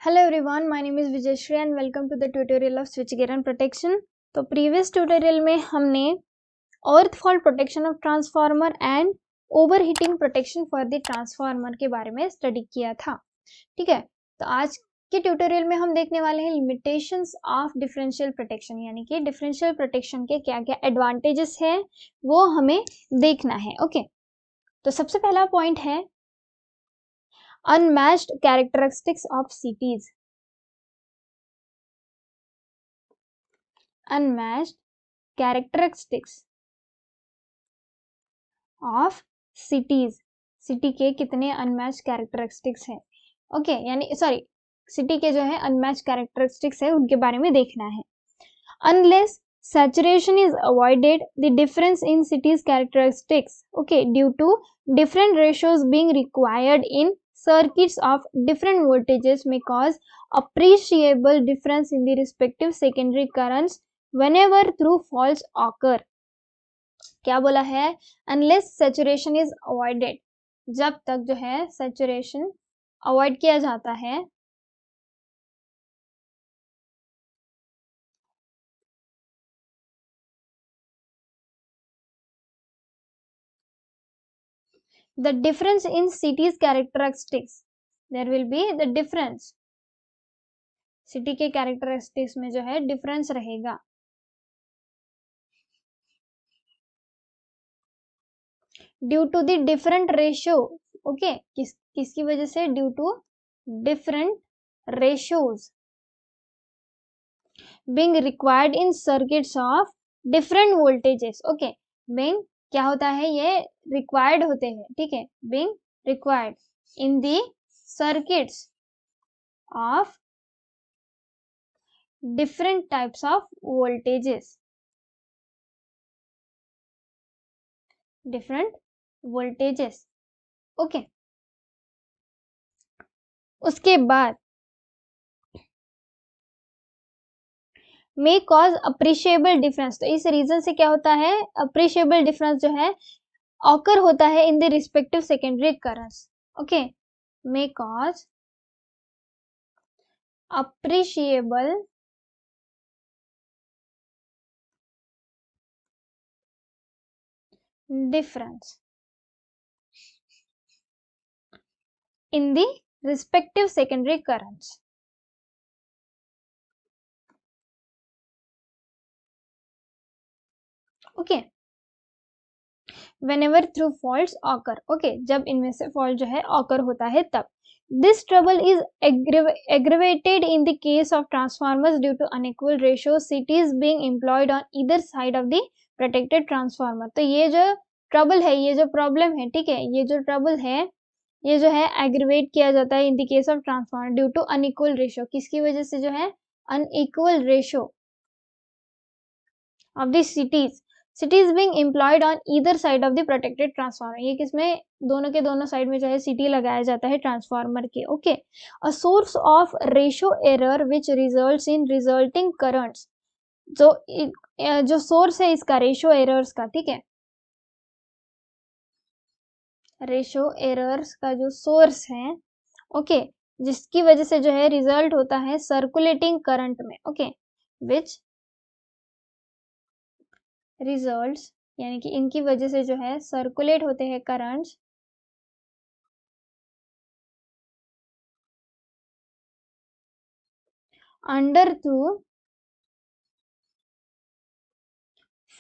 Hello everyone, my name is Vijayshri and welcome to the tutorial of switchgear and protection. तो previous tutorial में हमने earth fall protection of transformer and overheating protection for the transformer के बारे में study किया था. ठीक है, तो आज के ट्यूटोरियल में हम देखने वाले हैं लिमिटेशंस ऑफ डिफरेंशियल प्रोटेक्शन, यानी कि डिफरेंशियल प्रोटेक्शन के क्या क्या एडवांटेजेस हैं वो हमें देखना है. ओके, तो सबसे पहला पॉइंट है unmatched characteristics of cities. Unmatched characteristics of cities. City के कितने अनमैच कैरेक्टरिस्टिक्स हैं. ओके, यानी सॉरी, सिटी के जो है अनमैच कैरेक्टरिस्टिक्स है उनके बारे में देखना है. Unless saturation is avoided, the difference in cities characteristics, okay, due to different ratios being required in circuits of different voltages may cause appreciable difference in the respective secondary currents whenever through faults occur. क्या बोला है? Unless saturation is avoided, जब तक जो है saturation avoid किया जाता है, the difference in cities characteristics, there will be the difference, city के कैरेक्टरिस्टिक्स में जो है डिफरेंस रहेगा. Due to the different ratio, okay, किसकी वजह से? Due to different ratios being required in circuits of different voltages. Okay, being क्या होता है? ये रिक्वायर्ड होते हैं. ठीक है, being required in the circuits of different types of voltages, different voltages. okay, उसके बाद may cause appreciable difference. तो इस रीजन से क्या होता है? appreciable difference जो है occur होता है in the respective secondary currents. okay, may cause appreciable difference in the respective secondary currents. Okay, whenever through faults occur. Okay, जब इनमें से फॉल्ट जो है occur होता है तब. This trouble is aggravated in the case of transformers due to unequal ratios cities being employed on either side of the protected transformer. तो ये जो ट्रबल है, ये जो प्रॉब्लम है, ठीक है, ये जो ट्रबल है ये जो है एग्रीवेट किया जाता है in the case of transformer due to unequal ratio. किसकी वजह से? जो है unequal ratio of the cities being employed on either side of the protected transformer. ये किसमें? दोनों के दोनों साइड में जो है सिटी लगाया जाता है ट्रांसफार्मर के. Okay, a source of ratio error which results in resulting currents. जो सोर्स है इसका रेशियो एरर्स का, ठीक है, रेशियो एरर्स का जो सोर्स है, ओके, जिसकी वजह से जो है रिजल्ट होता है सर्कुलेटिंग करंट में. ओके, विच रिजल्ट्स, यानी कि इनकी वजह से जो है सर्कुलेट होते हैं currents under through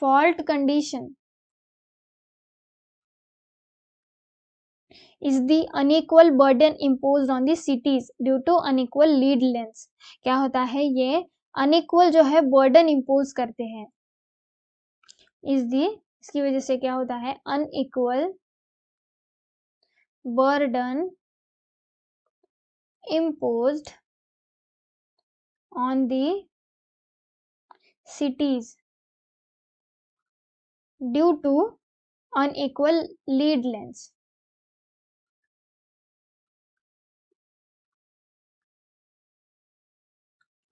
fault condition is the unequal burden imposed on the cities due to unequal lead lengths. क्या होता है? ये unequal जो है burden impose करते हैं. इसकी वजह से क्या होता है? unequal burden imposed on the cities due to unequal lead lengths.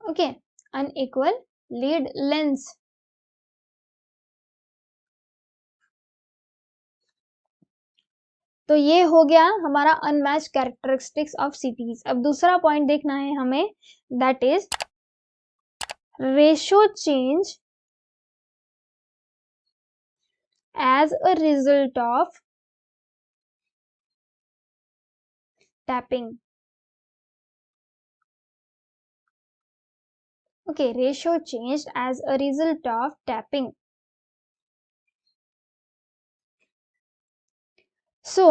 okay, unequal lead lengths. तो ये हो गया हमारा अनमैच कैरेक्टरिस्टिक्स ऑफ सिटीज। अब दूसरा पॉइंट देखना है हमें, that is ratio change as a result of tapping. Okay, ratio changed as a result of tapping. So,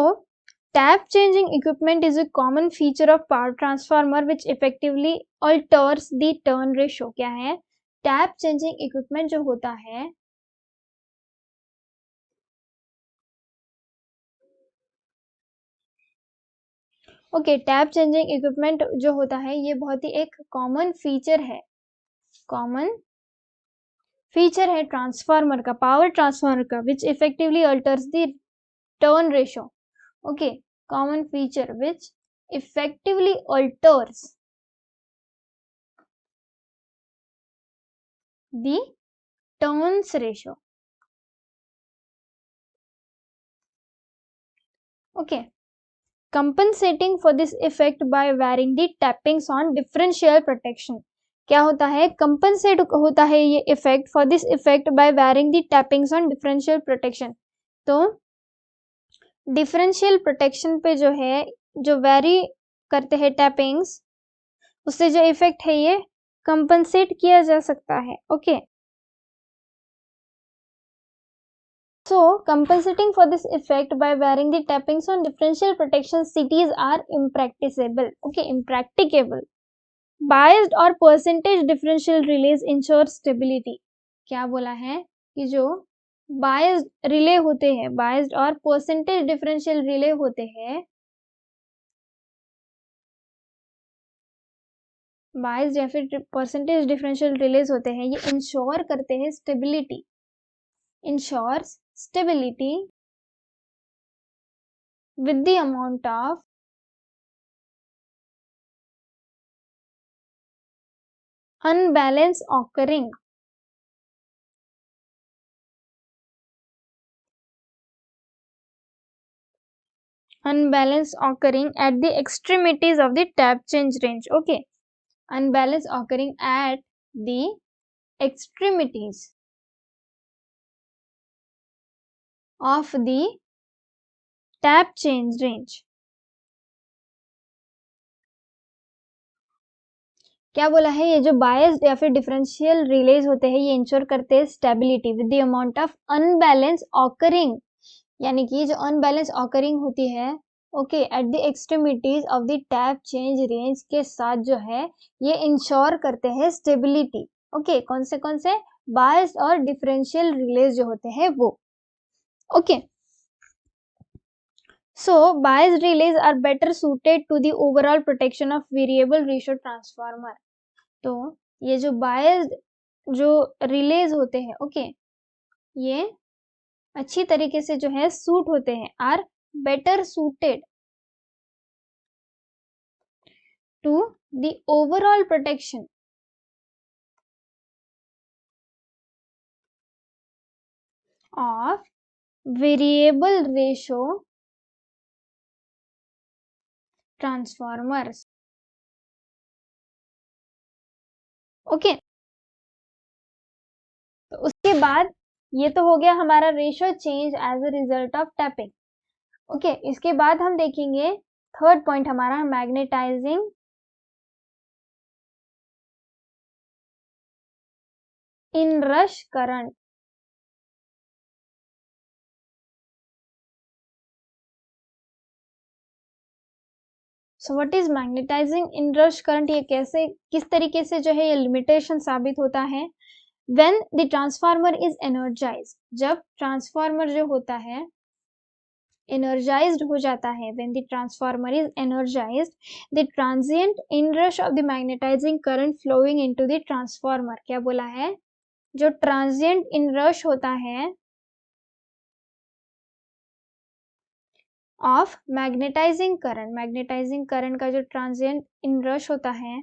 tap changing equipment is a common feature of power transformer which effectively alters the turn ratio. क्या है? Tap changing equipment जो होता है tap changing equipment जो होता है ये बहुत ही एक कॉमन फीचर है ट्रांसफार्मर का, पावर ट्रांसफार्मर का, which effectively alters the turn ratio. Common feature which effectively alters the turns ratio. Compensating for this effect by varying the tappings on differential protection. क्या होता है? कंपनसेट होता है ये effect for this effect bye varying the tappings on differential protection. तो differential protection पे जो है, जो वैरी करते हैं टैपिंग्स, उससे जो इफेक्ट है ये कंपनसेट किया जा सकता है. So, compensating for this effect by varying the tappings on differential protection cities are impracticable. Impracticable. Biased or percentage differential relays ensure stability. क्या बोला है कि जो biased relay होते हैं, biased और percentage differential relay होते हैं, biased या फिर percentage differential relays होते हैं, ये ensure करते हैं stability. Ensures stability with the amount of unbalance occurring at the extremities of the tap change range. Unbalance occurring at the extremities of the tap change range. क्या बोला है? ये जो बायस्ड या फिर डिफरेंशियल रिलेज होते हैं ये इंश्योर करते हैं stability with the amount of unbalance occurring. यानी कि जो अनबैलेंस ऑकरिंग होती है at the extremities of the tap change range के साथ जो है ये इंश्योर करते हैं स्टेबिलिटी. कौन से बायस्ड और डिफरेंशियल रिलेज जो होते हैं वो. So, biased relays are better suited to the overall protection of variable ratio transformer. तो ये जो biased जो relays होते हैं ये अच्छी तरीके से जो है सूट होते हैं, are better suited to the overall protection of variable ratio transformers. तो उसके बाद ये तो हो गया हमारा ratio change as a result of tapping. इसके बाद हम देखेंगे थर्ड पॉइंट हमारा magnetizing inrush current. So what is magnetizing inrush current? ये कैसे, किस तरीके से जो है ये लिमिटेशन साबित होता है? When the transformer is energised, जब ट्रांसफार्मर जो होता है energized हो जाता है, when the transformer is energized, the transient inrush of the magnetizing current flowing into the transformer. क्या बोला है? जो transient inrush होता है of magnetizing current का जो transient inrush होता है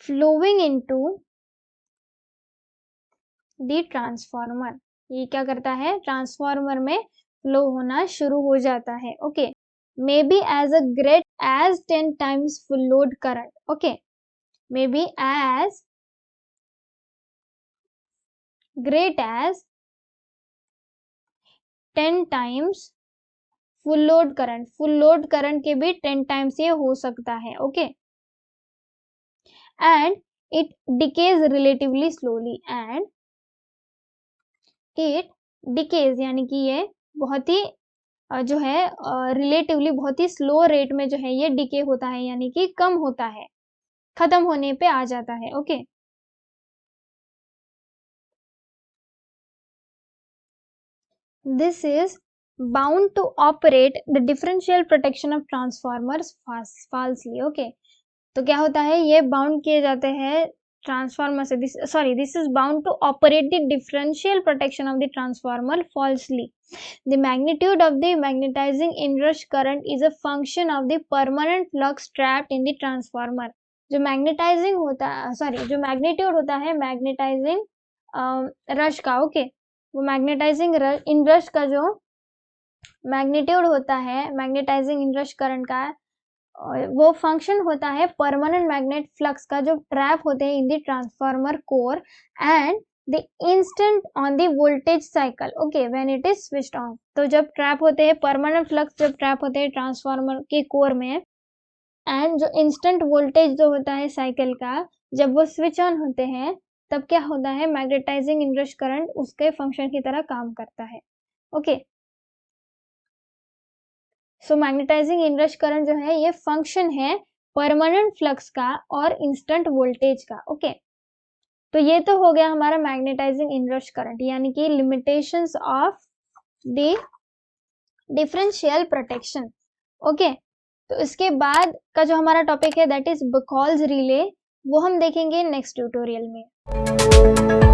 flowing into द ट्रांसफार्मर, ये क्या करता है, ट्रांसफार्मर में फ्लो होना शुरू हो जाता है। Okay, may be as a great as 10 times full load current. Okay, may be as great as 10 times full load current, full load current के भी 10 times ये हो सकता है। Okay, and it decays relatively slowly, and it decays यानी कि ये बहुत ही जो है रिलेटिवली बहुत ही स्लो रेट में जो है ये डिके होता है, यानी कि कम होता है, खत्म होने पे आ जाता है। Okay, this is bound to operate the differential protection of transformers falsely. Okay, तो क्या होता है, ये बाउंड किए जाते हैं ट्रांसफार्मर से, this is bound to operate the differential protection of the transformer falsely. The magnitude of the magnetizing inrush current is a function of the permanent flux trapped in the transformer. जो magnetizing होता है, जो magnitude होता है magnetizing rush का, okay, वो magnetizing inrush का जो मैग्नीट्यूड होता है मैग्नेटाइजिंग इनरश करंट का, वो फंक्शन होता है परमानेंट मैग्नेट फ्लक्स का, जो ट्रैप होते हैं इन the transformer core and the instant on the voltage cycle. Okay, when it is switched on, तो जब ट्रैप होते हैं परमानेंट फ्लक्स, जब ट्रैप होते हैं ट्रांसफार्मर के कोर में, एंड जो इंस्टेंट वोल्टेज जो होता है साइकिल का, जब वो स्विच ऑन होते हैं, तब क्या होता है, मैग्नेटाइजिंग इनरश करंट उसके फंक्शन की तरह काम करता है। ओके, सो मैग्नेटाइजिंग इनरश करंट जो है ये फंक्शन है परमानेंट फ्लक्स का और इंस्टेंट वोल्टेज का। ओके, तो ये तो हो गया हमारा मैग्नेटाइजिंग इनरश करंट, यानी कि limitations of the differential protection. Okay, तो इसके बाद का जो हमारा टॉपिक है दैट इज बकॉल्स रिले, वो हम देखेंगे नेक्स्ट ट्यूटोरियल में।